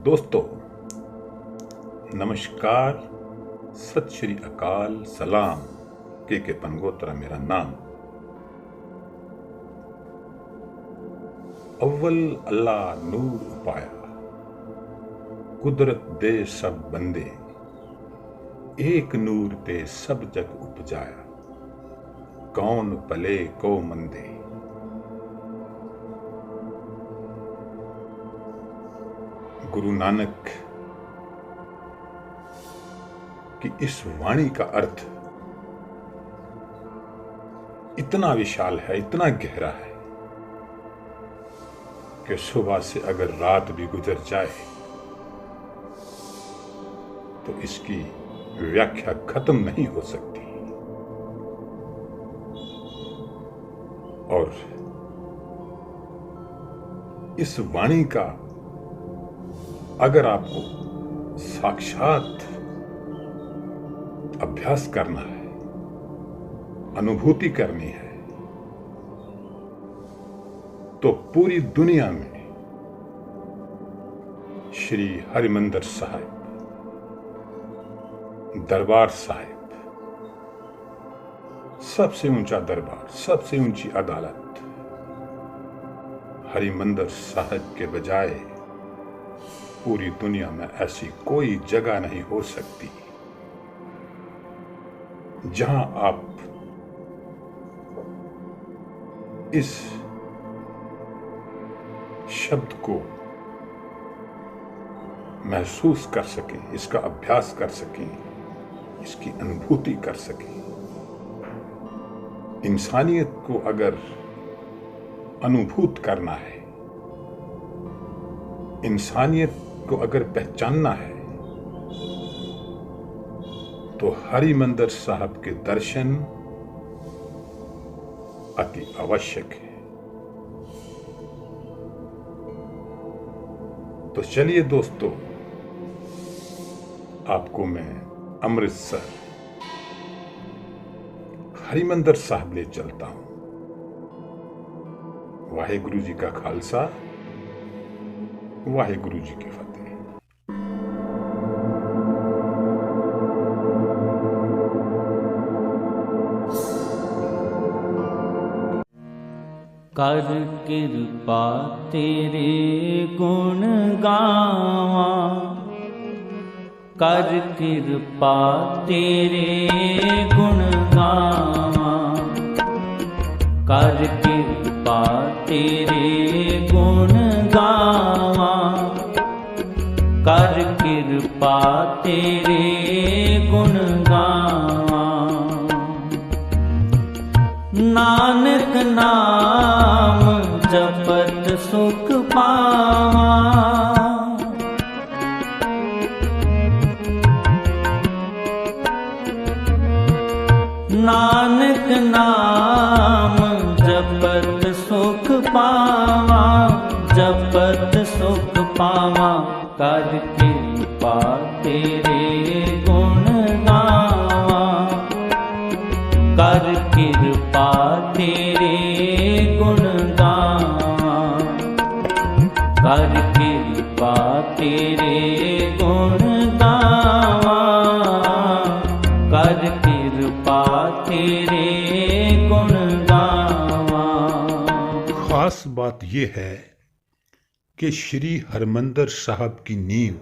दोस्तों नमस्कार, सत श्री अकाल, सलाम। के पनगोत्रा मेरा नाम। अव्वल अल्लाह नूर उपाया, कुदरत दे सब बंदे, एक नूर ते सब जग उपजाया, कौन भले को मंदे। गुरु नानक की इस वाणी का अर्थ इतना विशाल है, इतना गहरा है कि सुबह से अगर रात भी गुजर जाए तो इसकी व्याख्या खत्म नहीं हो सकती। और इस वाणी का अगर आपको साक्षात अभ्यास करना है, अनुभूति करनी है, तो पूरी दुनिया में श्री हरिमंदिर साहिब, दरबार साहिब, सबसे ऊंचा दरबार, सबसे ऊंची अदालत, हरिमंदिर साहिब के बजाय पूरी दुनिया में ऐसी कोई जगह नहीं हो सकती जहां आप इस शब्द को महसूस कर सकें, इसका अभ्यास कर सकें, इसकी अनुभूति कर सकें। इंसानियत को अगर अनुभूत करना है, इंसानियत को अगर पहचानना है, तो हरिमंदिर साहब के दर्शन अति आवश्यक है। तो चलिए दोस्तों, आपको मैं अमृतसर हरिमंदिर साहब ले चलता हूं। वाहेगुरु जी का खालसा, वाहेगुरु जी की फतेह। कर कृपा तेरे गुण गावा, कर कृपा तेरे गुण गावा, कर कृपा तेरे गुण गावा, कर कृपा तेरे गुण गावा। नानक नाम जपत सुख पावा, नानक नाम जपत सुख पावा, जपत सुख पावा। कर कृपा तेरे गुण गावा, कर कृपा तेरे गुण गावा, कर कृपा तेरे गुण गावा, कर कृपा तेरे गुण गावा। खास बात यह है कि श्री हरिमंदिर साहब की नींव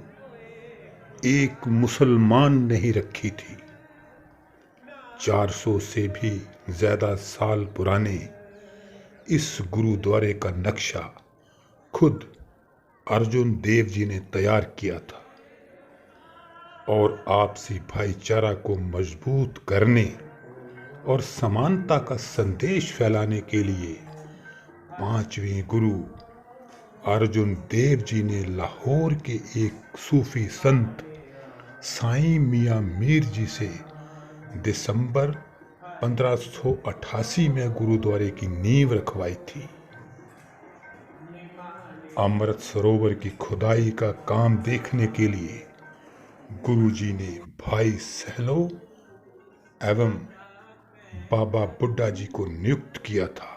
एक मुसलमान ने ही रखी थी। 400 से भी ज्यादा साल पुराने इस गुरुद्वारे का नक्शा खुद अर्जुन देव जी ने तैयार किया था और आपसी भाईचारा को मजबूत करने और समानता का संदेश फैलाने के लिए 5वें गुरु अर्जुन देव जी ने लाहौर के एक सूफी संत साईं मियां मीर जी से दिसंबर 1588 में गुरुद्वारे की नींव रखवाई थी। अमृत सरोवर की खुदाई का काम देखने के लिए गुरुजी ने भाई सहलो एवं बाबा बुड्ढा जी को नियुक्त किया था।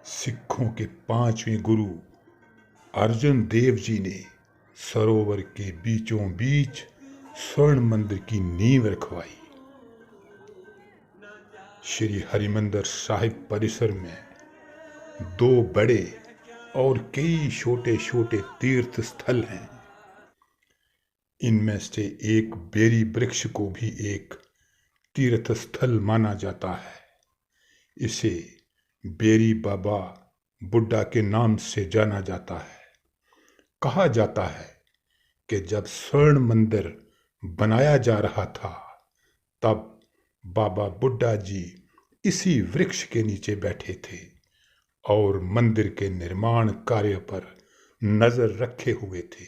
सिखों के 5वें गुरु अर्जुन देव जी ने सरोवर के बीचों बीच स्वर्ण मंदिर की नींव रखवाई। श्री हरिमंदिर साहिब परिसर में 2 बड़े और कई छोटे छोटे तीर्थ स्थल हैं। इनमें से एक बेरी वृक्ष को भी एक तीर्थ स्थल माना जाता है। इसे बेरी बाबा बुड्ढा के नाम से जाना जाता है। कहा जाता है कि जब स्वर्ण मंदिर बनाया जा रहा था तब बाबा बुड्ढा जी इसी वृक्ष के नीचे बैठे थे और मंदिर के निर्माण कार्य पर नजर रखे हुए थे,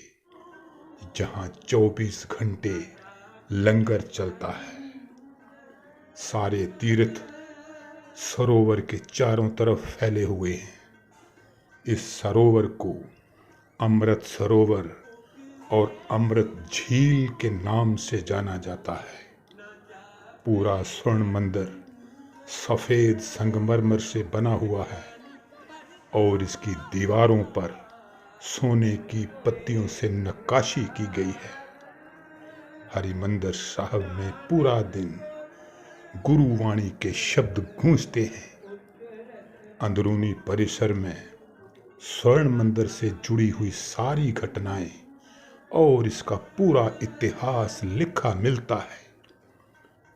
जहां 24 घंटे लंगर चलता है। सारे तीर्थ सरोवर के चारों तरफ फैले हुए हैं। इस सरोवर को अमृत सरोवर और अमृत झील के नाम से जाना जाता है। पूरा स्वर्ण मंदिर सफेद संगमरमर से बना हुआ है और इसकी दीवारों पर सोने की पत्तियों से नक्काशी की गई है। हरिमंदिर साहब में पूरा दिन गुरुवाणी के शब्द गूंजते हैं। अंदरूनी परिसर में स्वर्ण मंदिर से जुड़ी हुई सारी घटनाएं और इसका पूरा इतिहास लिखा मिलता है।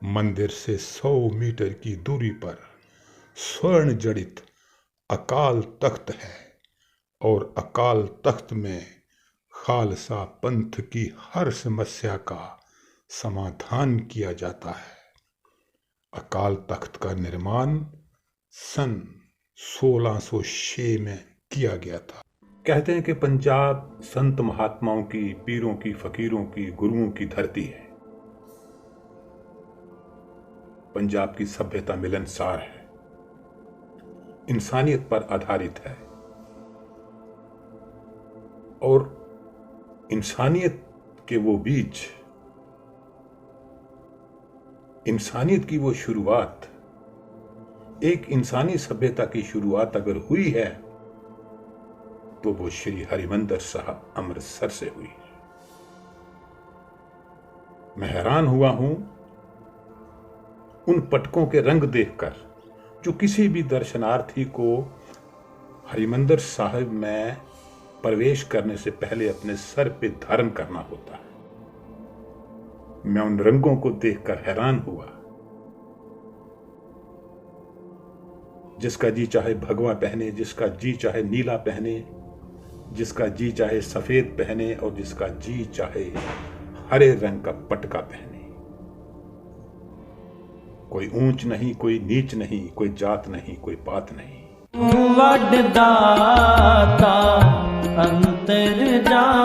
मंदिर से 100 मीटर की दूरी पर स्वर्ण जड़ित अकाल तख्त है और अकाल तख्त में खालसा पंथ की हर समस्या का समाधान किया जाता है। अकाल तख्त का निर्माण सन 1606 में किया गया था। कहते हैं कि पंजाब संत महात्माओं की, पीरों की, फकीरों की, गुरुओं की धरती है। पंजाब की सभ्यता मिलनसार है, इंसानियत पर आधारित है और इंसानियत के वो बीज, इंसानियत की वो शुरुआत, एक इंसानी सभ्यता की शुरुआत अगर हुई है तो वो श्री हरिमंदिर साहब अमृतसर से हुई है। मैं हैरान हुआ हूं उन पटकों के रंग देखकर जो किसी भी दर्शनार्थी को हरिमंदिर साहब में प्रवेश करने से पहले अपने सर पे धारण करना होता है। मैं उन रंगों को देखकर हैरान हुआ। जिसका जी चाहे भगवा पहने, जिसका जी चाहे नीला पहने, जिसका जी चाहे सफेद पहने और जिसका जी चाहे हरे रंग का पटका पहने। कोई ऊंच नहीं, कोई नीच नहीं, कोई जात नहीं, कोई पात नहीं। वडदाता अंतर्जामी,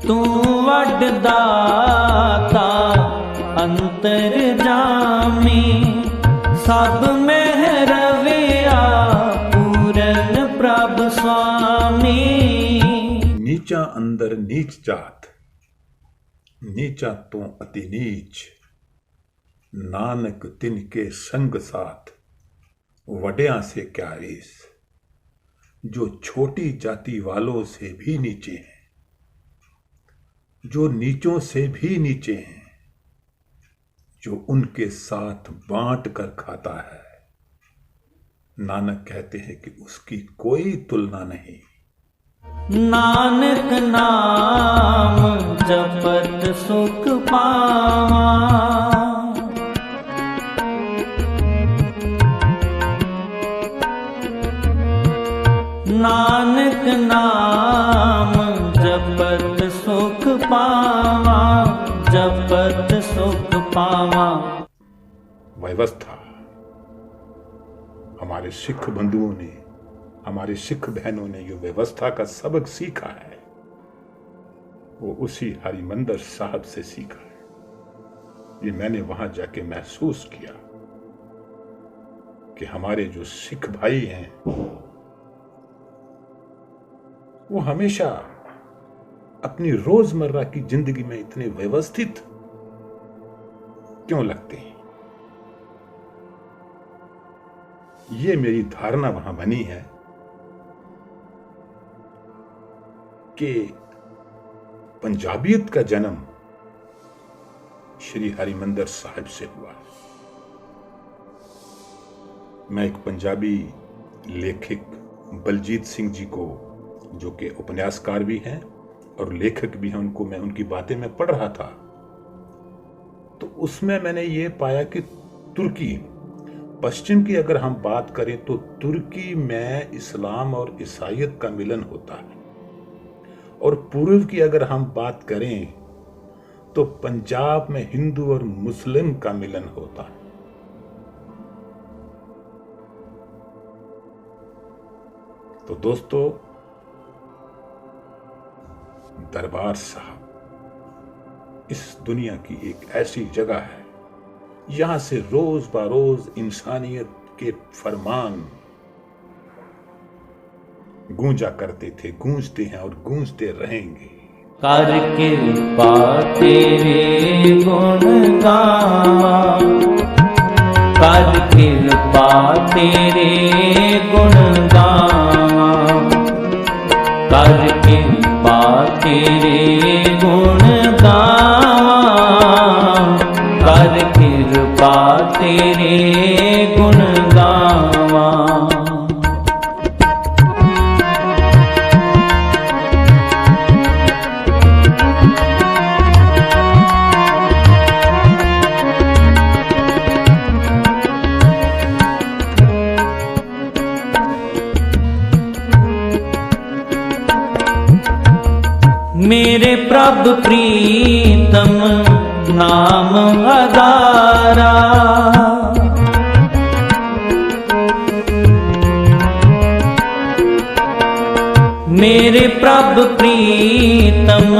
तू वडदाता अंतर्जामी, सब में रविया पूरन प्रभ स्वामी। नीचा अंदर नीच जात, नीचा तो अति नीच, नानक तिनके संग साथ, वड्या से क्या रीस। जो छोटी जाति वालों से भी नीचे हैं, जो नीचों से भी नीचे हैं, जो उनके साथ बांट कर खाता है, नानक कहते हैं कि उसकी कोई तुलना नहीं। नानक नाम जपत सुख पावा, नानक नाम जपत सुख पावा, जपत सुख पावा। व्यवस्था हमारे सिख बंधुओं ने, हमारे सिख बहनों ने जो व्यवस्था का सबक सीखा है वो उसी हरिमंदिर साहब से सीखा है। ये मैंने वहां जाके महसूस किया कि हमारे जो सिख भाई हैं वो हमेशा अपनी रोजमर्रा की जिंदगी में इतने व्यवस्थित क्यों लगते हैं? ये मेरी धारणा वहां बनी है कि पंजाबियत का जन्म श्री हरिमंदिर साहिब से हुआ। मैं एक पंजाबी लेखक बलजीत सिंह जी को, जो कि उपन्यासकार भी हैं और लेखक भी हैं, उनको मैं उनकी बातें में पढ़ रहा था, तो उसमें मैंने ये पाया कि तुर्की, पश्चिम की अगर हम बात करें तो तुर्की में इस्लाम और ईसाईयत का मिलन होता है, और पूर्व की अगर हम बात करें तो पंजाब में हिंदू और मुस्लिम का मिलन होता है। तो दोस्तों, दरबार साहब इस दुनिया की एक ऐसी जगह है, यहां से रोज बरोज इंसानियत के फरमान गूंजा करते थे, गूंजते हैं और गूंजते रहेंगे। कर कृपा तेरे गुण गावा, कर कृपा तेरे गुण गावा, कर कृपा तेरे गुण गावा, कर कृपा तेरे गुण गावा। मेरे प्रभु प्रीतम नाम आधारा, मेरे प्रभु प्रीतम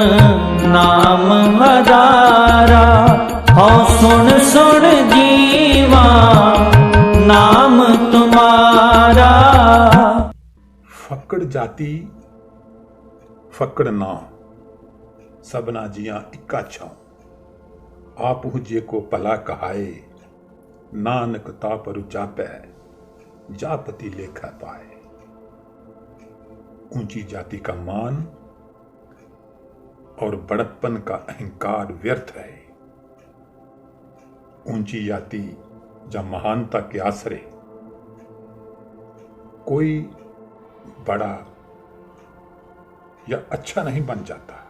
नाम आधारा, हो सुन सुन जीवा नाम तुम्हारा। फकड़ जाति फकड़ ना, सबना जिया इक्का छाओ, आप जे को पला कहाए, नानक तापर जापै, जापति लेखा पाए। ऊंची जाति का मान और बड़प्पन का अहंकार व्यर्थ है। ऊंची जाति या महानता के आसरे कोई बड़ा या अच्छा नहीं बन जाता।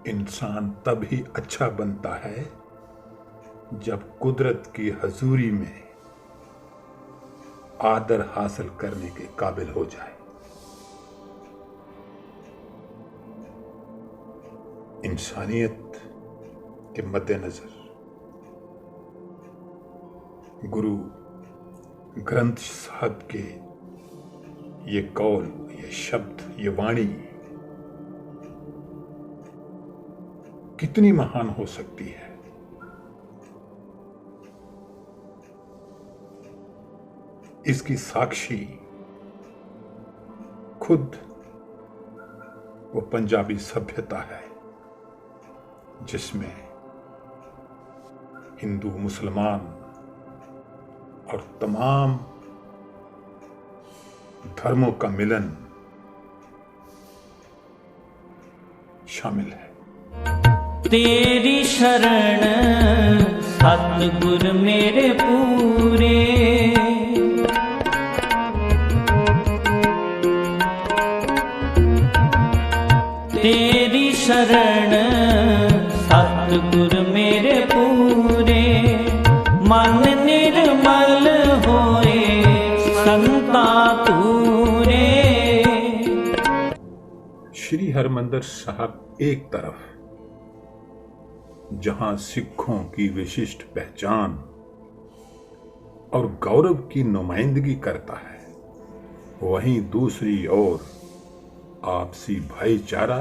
इंसान तब ही अच्छा बनता है जब कुदरत की हजूरी में आदर हासिल करने के काबिल हो जाए। इंसानियत के मद्देनजर गुरु ग्रंथ साहब के ये कौल, ये शब्द, ये वाणी कितनी महान हो सकती है। इसकी साक्षी खुद वो पंजाबी सभ्यता है जिसमें हिंदू, मुसलमान और तमाम धर्मों का मिलन शामिल है। तेरी शरण सतगुर मेरे पूरे, तेरी शरण सतगुर मेरे पूरे, मन निर्मल होए संता तूरे। श्री हरिमंदिर साहब एक तरफ जहां सिखों की विशिष्ट पहचान और गौरव की नुमाइंदगी करता है, वहीं दूसरी ओर आपसी भाईचारा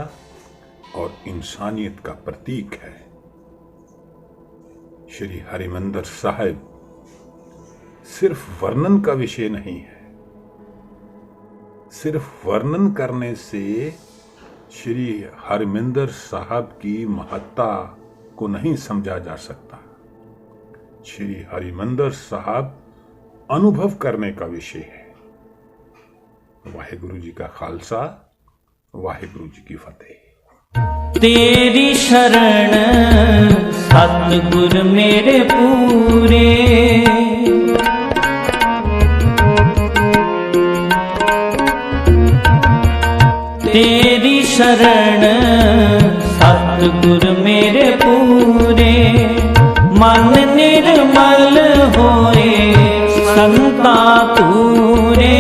और इंसानियत का प्रतीक है। श्री हरिमंदिर साहिब सिर्फ वर्णन का विषय नहीं है। सिर्फ वर्णन करने से श्री हरिमंदिर साहब की महत्ता को नहीं समझा जा सकता। श्री हरिमंदिर साहब अनुभव करने का विषय है। वाहिगुरु जी का खालसा, वाहिगुरु जी की फतेह। तेरी शरण सतगुर मेरे पूरे, तेरी शरण सतगुर मेरे पूरे, मन निर्मल होए संता तूरे।